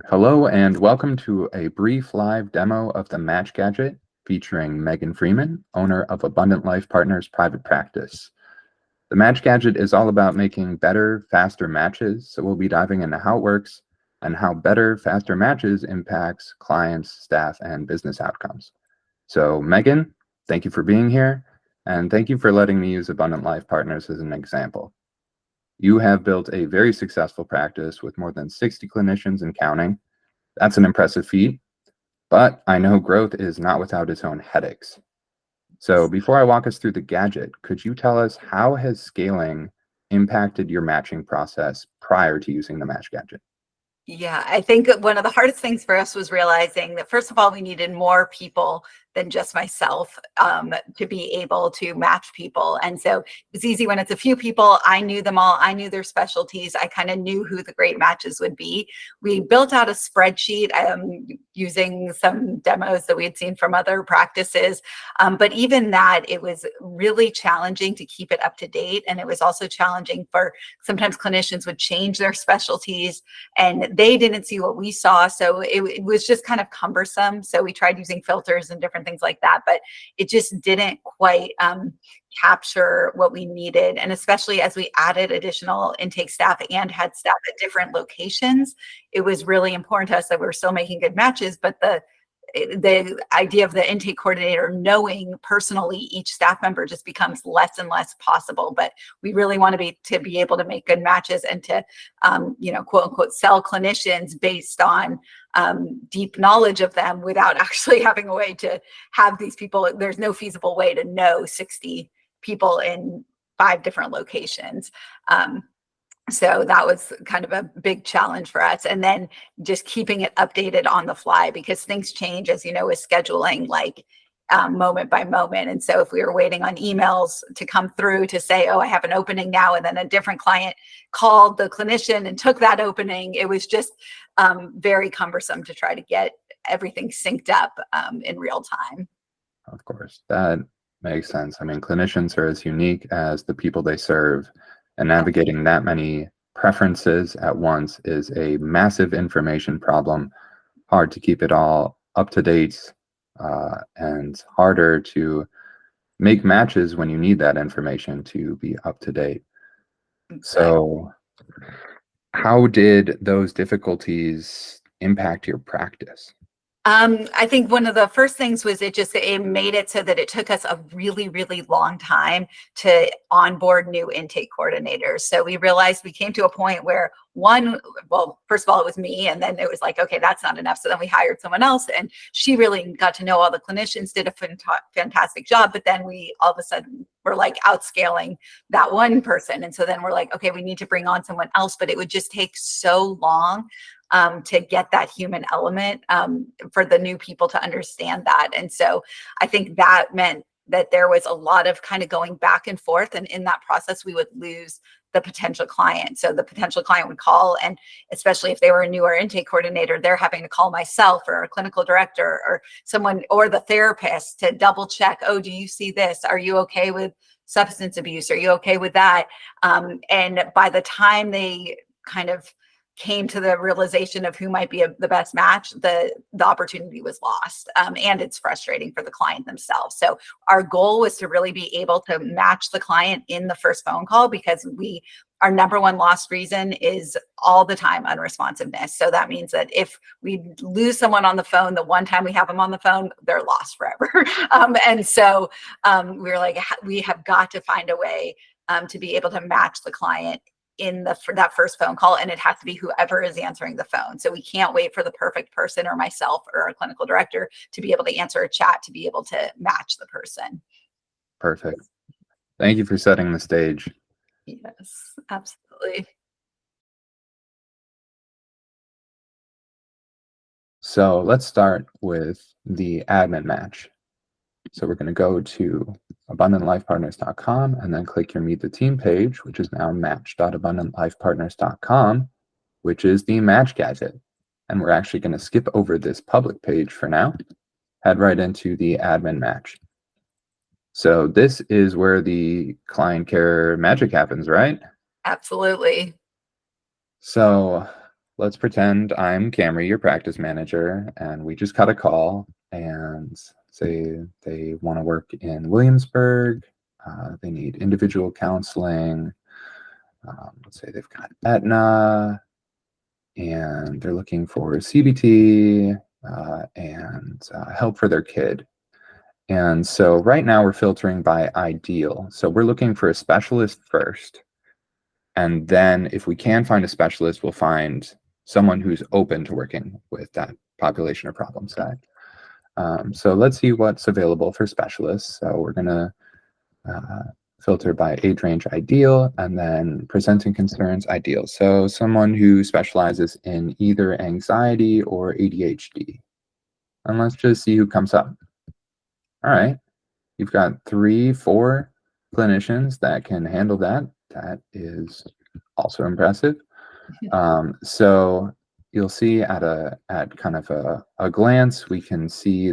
Hello and welcome to a brief live demo of the Match Gadget featuring Megan Freeman, owner of Abundant Life Partners Private Practice. The Match Gadget is all about making better, faster matches, so we'll be diving into how it works and how better, faster matches impacts clients, staff, and business outcomes. So Megan, thank you for being here, and thank you for letting me use Abundant Life Partners as an example. You have built a very successful practice with more than 60 clinicians and counting. That's an impressive feat, but I know growth is not without its own headaches. So before I walk us through the gadget, could you tell us how has scaling impacted your matching process prior to using the Match Gadget? Yeah, I think one of the hardest things for us was realizing that, first of all, we needed more people than just myself to be able to match people. And so it's easy when it's a few people. I knew them all. I knew their specialties. I kind of knew who the great matches would be. We built out a spreadsheet using some demos that we had seen from other practices. But even that, it was really challenging to keep it up to date. And it was also challenging for sometimes clinicians would change their specialties and they didn't see what we saw. So it was just kind of cumbersome. So we tried using filters and different things like that, but it just didn't quite capture what we needed. And especially as we added additional intake staff and had staff at different locations, it was really important to us that we were still making good matches, but the idea of the intake coordinator knowing personally each staff member just becomes less and less possible. But we really want to be able to make good matches and to quote unquote sell clinicians based on deep knowledge of them without actually having a way to have these people. There's no feasible way to know 60 people in 5 different locations. So that was kind of a big challenge for us. And then just keeping it updated on the fly because things change, as you know, with scheduling, like moment by moment. And so if we were waiting on emails to come through to say, oh, I have an opening now, and then a different client called the clinician and took that opening, it was just very cumbersome to try to get everything synced up in real time. Of course, that makes sense. I mean, clinicians are as unique as the people they serve, and navigating that many preferences at once is a massive information problem. Hard to keep it all up to date, and harder to make matches when you need that information to be up to date. So how did those difficulties impact your practice? I think one of the first things was it made it so that it took us a really, really long time to onboard new intake coordinators. So we realized we came to a point where first of all, it was me, and then it was like, okay, that's not enough. So then we hired someone else, and she really got to know all the clinicians, did a fantastic job. But then we all of a sudden were like outscaling that one person. And so then we're like, okay, we need to bring on someone else, but it would just take so long to get that human element for the new people to understand that. And so I think that meant that there was a lot of kind of going back and forth. And in that process, we would lose the potential client. So the potential client would call, and especially if they were a newer intake coordinator, they're having to call myself or a clinical director or someone or the therapist to double check, oh, do you see this? Are you okay with substance abuse? Are you okay with that? And by the time they kind of came to the realization of who might be the best match, the opportunity was lost. And it's frustrating for the client themselves. So our goal was to really be able to match the client in the first phone call, because our number one lost reason is all the time unresponsiveness. So that means that if we lose someone on the phone, the one time we have them on the phone, they're lost forever. And so we were like, we have got to find a way to be able to match the client for that first phone call, and it has to be whoever is answering the phone. So we can't wait for the perfect person or myself or our clinical director to be able to answer a chat to be able to match the person. Perfect. Thank you for setting the stage. Yes, absolutely. So let's start with the admin match. So we're going to go to abundantlifepartners.com and then click your Meet the Team page, which is now match.abundantlifepartners.com, which is the Match Gadget. And we're actually going to skip over this public page for now, head right into the admin match. So this is where the client care magic happens, right? Absolutely. So let's pretend I'm Camry, your practice manager, and we just got a call and say they want to work in Williamsburg. They need individual counseling. Let's say they've got Aetna, and they're looking for CBT and help for their kid. And so right now we're filtering by ideal. So we're looking for a specialist first. And then if we can find a specialist, we'll find someone who's open to working with that population or problem set. So let's see what's available for specialists. So we're going to filter by age range ideal, and then presenting concerns ideal. So someone who specializes in either anxiety or ADHD. And let's just see who comes up. All right, you've got 3, 4 clinicians that can handle that. That is also impressive. So you'll see at kind of a glance, we can see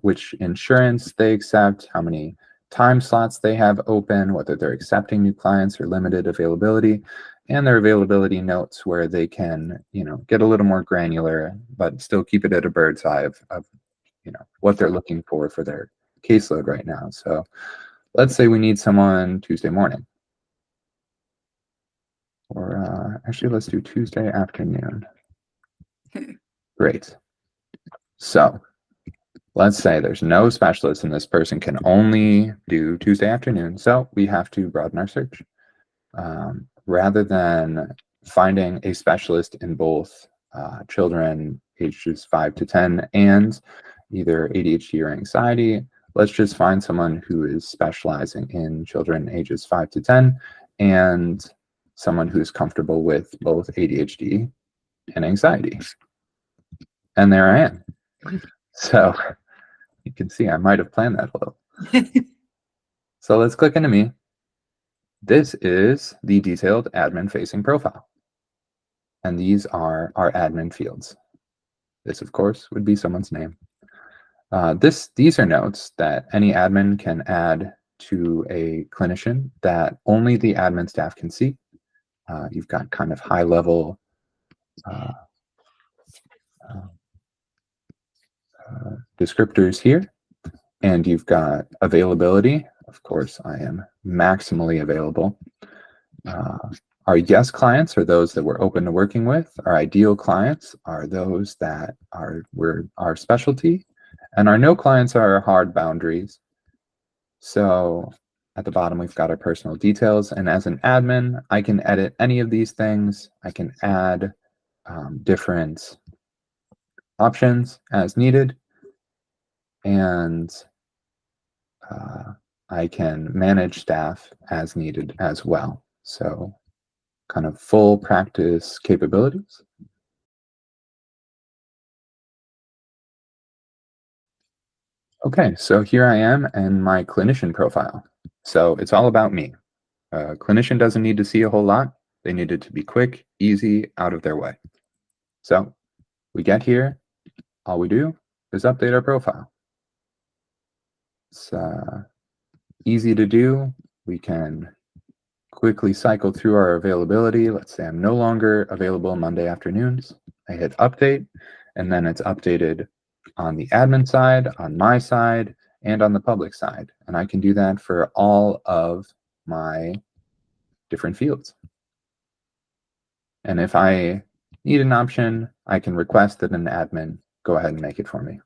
which insurance they accept, how many time slots they have open, whether they're accepting new clients or limited availability, and their availability notes where they can, get a little more granular, but still keep it at a bird's eye of what they're looking for their caseload right now. So let's say we need someone Tuesday morning. Or actually, let's do Tuesday afternoon. Great. So let's say there's no specialist and this person can only do Tuesday afternoon. So we have to broaden our search. Rather than finding a specialist in both children ages 5 to 10 and either ADHD or anxiety, let's just find someone who is specializing in children ages 5 to 10 and someone who's comfortable with both ADHD and anxiety. And there I am. So you can see I might have planned that a little. So let's click into me. This is the detailed admin facing profile. And these are our admin fields. This, of course, would be someone's name. These are notes that any admin can add to a clinician that only the admin staff can see. You've got kind of high-level descriptors here, and you've got availability. Of course, I am maximally available. Our yes clients are those that we're open to working with. Our ideal clients are those that are our specialty, and our no clients are our hard boundaries. So at the bottom, we've got our personal details, and as an admin, I can edit any of these things. I can add different options as needed, and I can manage staff as needed as well. So kind of full practice capabilities. Okay, so here I am in my clinician profile. So it's all about me. A clinician doesn't need to see a whole lot. They need it to be quick, easy, out of their way. So we get here, all we do is update our profile. It's easy to do. We can quickly cycle through our availability. Let's say I'm no longer available Monday afternoons. I hit update, and then it's updated on the admin side, on my side, and on the public side. And I can do that for all of my different fields. And if I need an option, I can request that an admin go ahead and make it for me.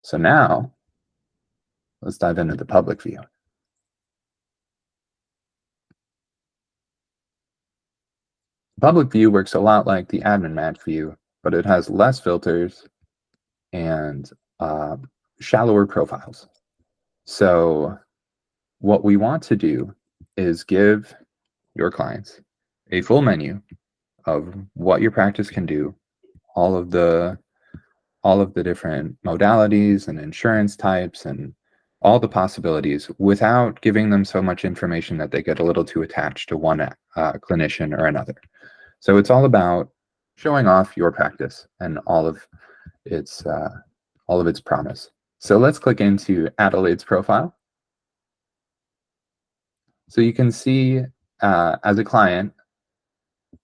So now, let's dive into the public view. Public view works a lot like the admin match view, but it has less filters and shallower profiles. So what we want to do is give your clients a full menu of what your practice can do, all of the different modalities and insurance types and all the possibilities, without giving them so much information that they get a little too attached to one clinician or another. So it's all about showing off your practice and all of its promise. So let's click into Adelaide's profile. So you can see as a client,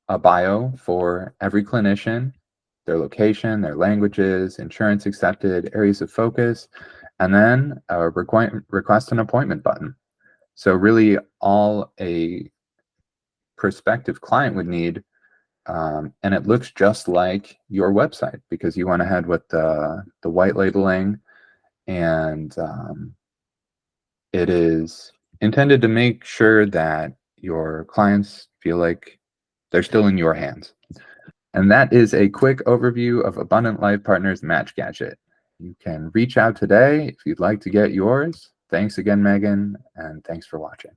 a bio for every clinician, their location, their languages, insurance accepted, areas of focus, and then a request an appointment button. So really all a prospective client would need, and it looks just like your website because you went ahead with the white labeling, and it is intended to make sure that your clients feel like they're still in your hands. And that is a quick overview of Abundant Life Partners Match Gadget. You can reach out today if you'd like to get yours. Thanks again, Megan, and thanks for watching.